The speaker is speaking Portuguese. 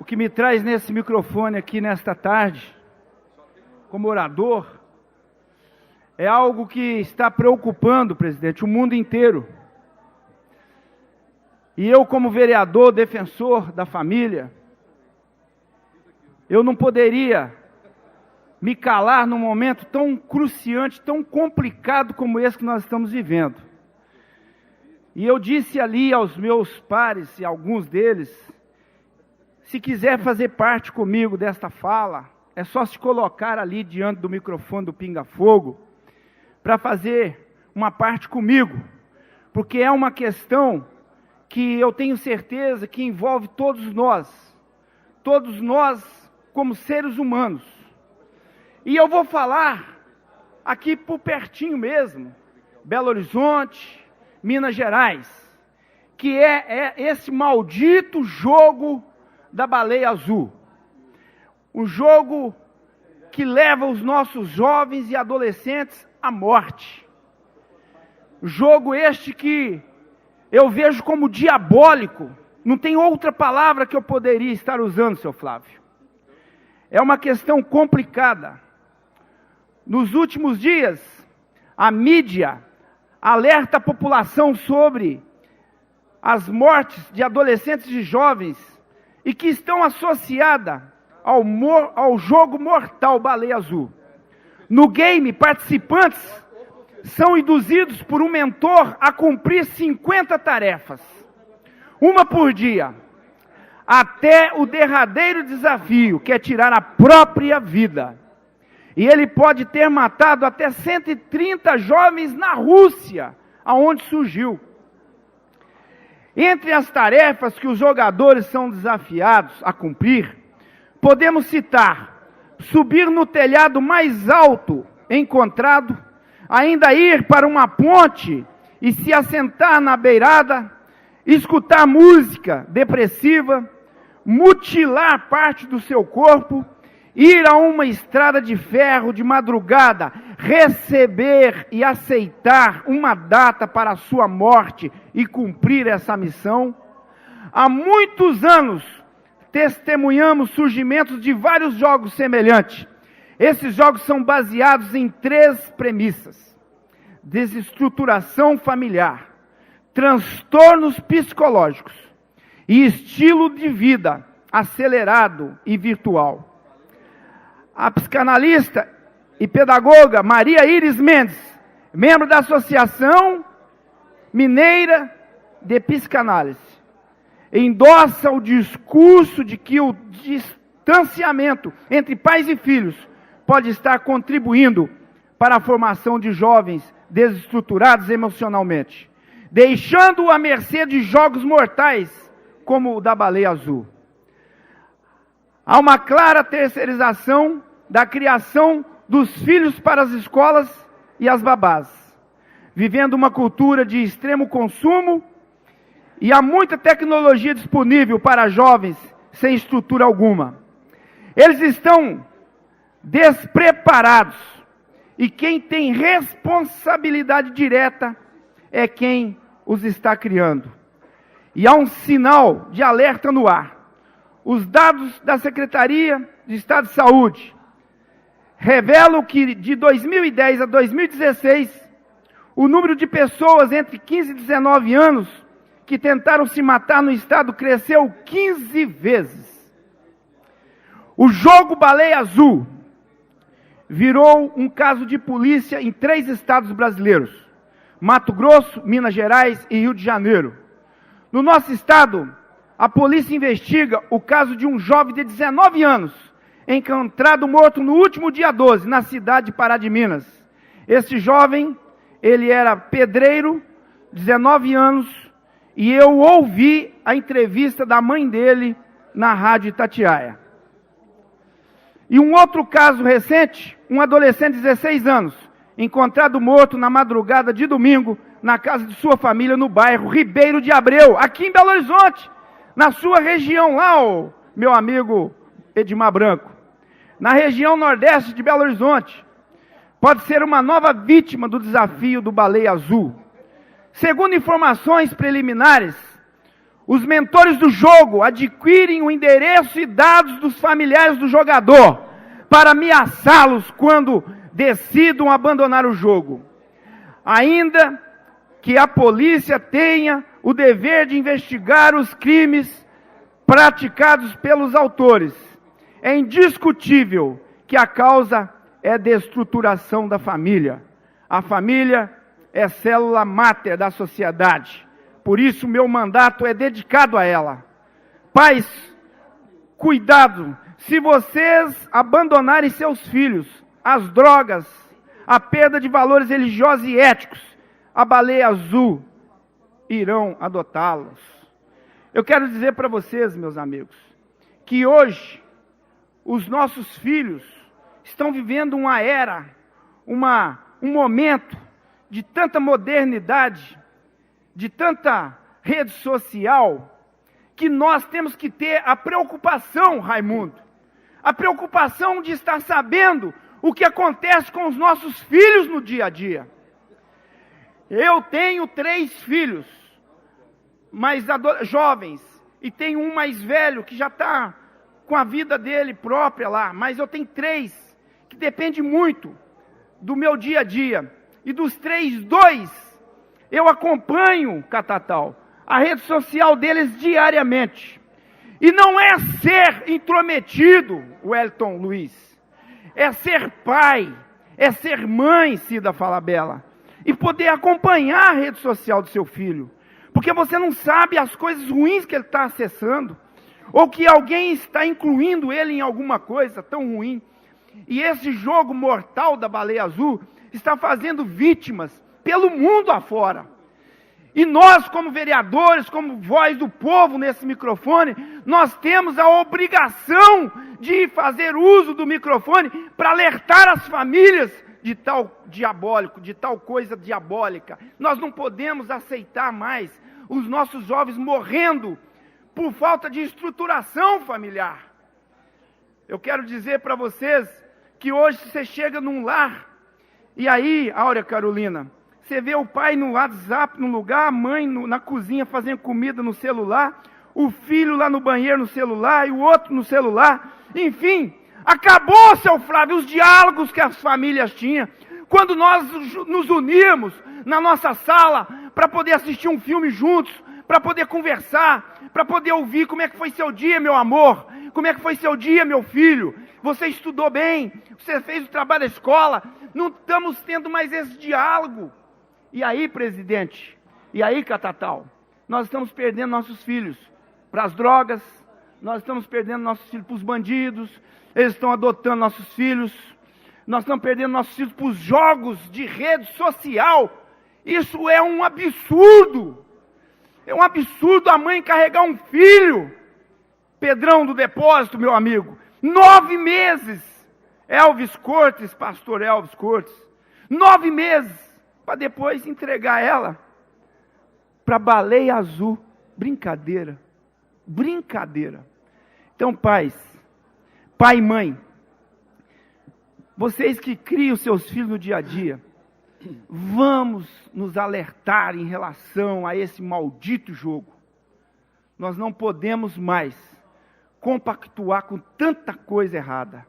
O que me traz nesse microfone aqui nesta tarde, como orador, é algo que está preocupando, presidente, o mundo inteiro. E eu, como vereador, defensor da família, eu não poderia me calar num momento tão cruciante, tão complicado como esse que nós estamos vivendo. E eu disse ali aos meus pares, e alguns deles, se quiser fazer parte comigo desta fala, é só se colocar ali diante do microfone do Pinga Fogo, para fazer uma parte comigo, porque é uma questão que eu tenho certeza que envolve todos nós como seres humanos. E eu vou falar aqui por pertinho mesmo, Belo Horizonte, Minas Gerais, que é esse maldito jogo da baleia azul. Um jogo que leva os nossos jovens e adolescentes à morte. Jogo este que eu vejo como diabólico, não tem outra palavra que eu poderia estar usando, seu Flávio. É uma questão complicada. Nos últimos dias, a mídia alerta a população sobre as mortes de adolescentes e jovens e que estão associadas ao jogo mortal Baleia Azul. No game, participantes são induzidos por um mentor a cumprir 50 tarefas, uma por dia, até o derradeiro desafio, que é tirar a própria vida. E ele pode ter matado até 130 jovens na Rússia, aonde surgiu. Entre as tarefas que os jogadores são desafiados a cumprir, podemos citar: subir no telhado mais alto encontrado, ainda ir para uma ponte e se assentar na beirada, escutar música depressiva, mutilar parte do seu corpo, ir a uma estrada de ferro de madrugada, receber e aceitar uma data para a sua morte e cumprir essa missão. Há muitos anos testemunhamos surgimentos de vários jogos semelhantes. Esses jogos são baseados em 3 premissas: desestruturação familiar, transtornos psicológicos e estilo de vida acelerado e virtual. A psicanalista e pedagoga Maria Iris Mendes, membro da Associação Mineira de Psicanálise, endossa o discurso de que o distanciamento entre pais e filhos pode estar contribuindo para a formação de jovens desestruturados emocionalmente, deixando-o à mercê de jogos mortais como o da baleia azul. Há uma clara terceirização da criação dos filhos para as escolas e as babás, vivendo uma cultura de extremo consumo, e há muita tecnologia disponível para jovens sem estrutura alguma. Eles estão despreparados, e quem tem responsabilidade direta é quem os está criando. E há um sinal de alerta no ar. Os dados da Secretaria de Estado de Saúde revelam que de 2010 a 2016, o número de pessoas entre 15 e 19 anos que tentaram se matar no estado cresceu 15 vezes. O jogo Baleia Azul virou um caso de polícia em 3 estados brasileiros: Mato Grosso, Minas Gerais e Rio de Janeiro. No nosso estado, a polícia investiga o caso de um jovem de 19 anos, encontrado morto no último dia 12, na cidade de Pará de Minas. Esse jovem, ele era pedreiro, 19 anos, e eu ouvi a entrevista da mãe dele na Rádio Itatiaia. E um outro caso recente, um adolescente de 16 anos, encontrado morto na madrugada de domingo, na casa de sua família, no bairro Ribeiro de Abreu, aqui em Belo Horizonte, na sua região lá, meu amigo Edmar Branco, na região nordeste de Belo Horizonte, pode ser uma nova vítima do desafio do Baleia Azul. Segundo informações preliminares, Os mentores do jogo adquirem o endereço e dados dos familiares do jogador para ameaçá-los quando decidam abandonar o jogo. Ainda que a polícia tenha o dever de investigar os crimes praticados pelos autores, é indiscutível que a causa é destruturação da família. A família é célula máter da sociedade. Por isso, meu mandato é dedicado a ela. Pais, cuidado, se vocês abandonarem seus filhos às drogas, à perda de valores religiosos e éticos, a baleia azul irão adotá-los. Eu quero dizer para vocês, meus amigos, que hoje os nossos filhos estão vivendo uma era, um momento de tanta modernidade, de tanta rede social, que nós temos que ter a preocupação, Raimundo, a preocupação de estar sabendo o que acontece com os nossos filhos no dia a dia. Eu tenho 3 filhos, mais jovens, e tenho um mais velho que já está com a vida dele própria lá, mas eu tenho 3 que dependem muito do meu dia a dia. E dos 3, 2 eu acompanho, Catatal, a rede social deles diariamente. E não é ser intrometido, Wellington Luiz, é ser pai, é ser mãe, Cida Falabella, e poder acompanhar a rede social do seu filho. Porque você não sabe as coisas ruins que ele está acessando, ou que alguém está incluindo ele em alguma coisa tão ruim. E esse jogo mortal da baleia azul está fazendo vítimas pelo mundo afora. E nós, como vereadores, como voz do povo nesse microfone, nós temos a obrigação de fazer uso do microfone para alertar as famílias de tal diabólico, de tal coisa diabólica. Nós não podemos aceitar mais os nossos jovens morrendo por falta de estruturação familiar. Eu quero dizer para vocês que hoje você chega num lar, e aí, Áurea Carolina, você vê o pai no WhatsApp no lugar, a mãe na cozinha fazendo comida no celular, o filho lá no banheiro no celular, e o outro no celular. Enfim, acabou, seu Flávio, os diálogos que as famílias tinham. Quando nós nos uníamos na nossa sala para poder assistir um filme juntos, para poder conversar, para poder ouvir como é que foi seu dia, meu amor, como é que foi seu dia, meu filho, você estudou bem, você fez o trabalho da escola. Não estamos tendo mais esse diálogo. E aí, presidente, e aí, Catatal, nós estamos perdendo nossos filhos para as drogas, nós estamos perdendo nossos filhos para os bandidos, eles estão adotando nossos filhos, nós estamos perdendo nossos filhos para os jogos de rede social. Isso é um absurdo. É um absurdo a mãe carregar um filho. Pedrão do depósito, meu amigo, 9 meses. Elvis Cortes, pastor Elvis Cortes, 9 meses. Para depois entregar ela para a baleia azul. Brincadeira. Brincadeira. Então, pais, pai e mãe, vocês que criam seus filhos no dia a dia, vamos nos alertar em relação a esse maldito jogo. Nós não podemos mais compactuar com tanta coisa errada.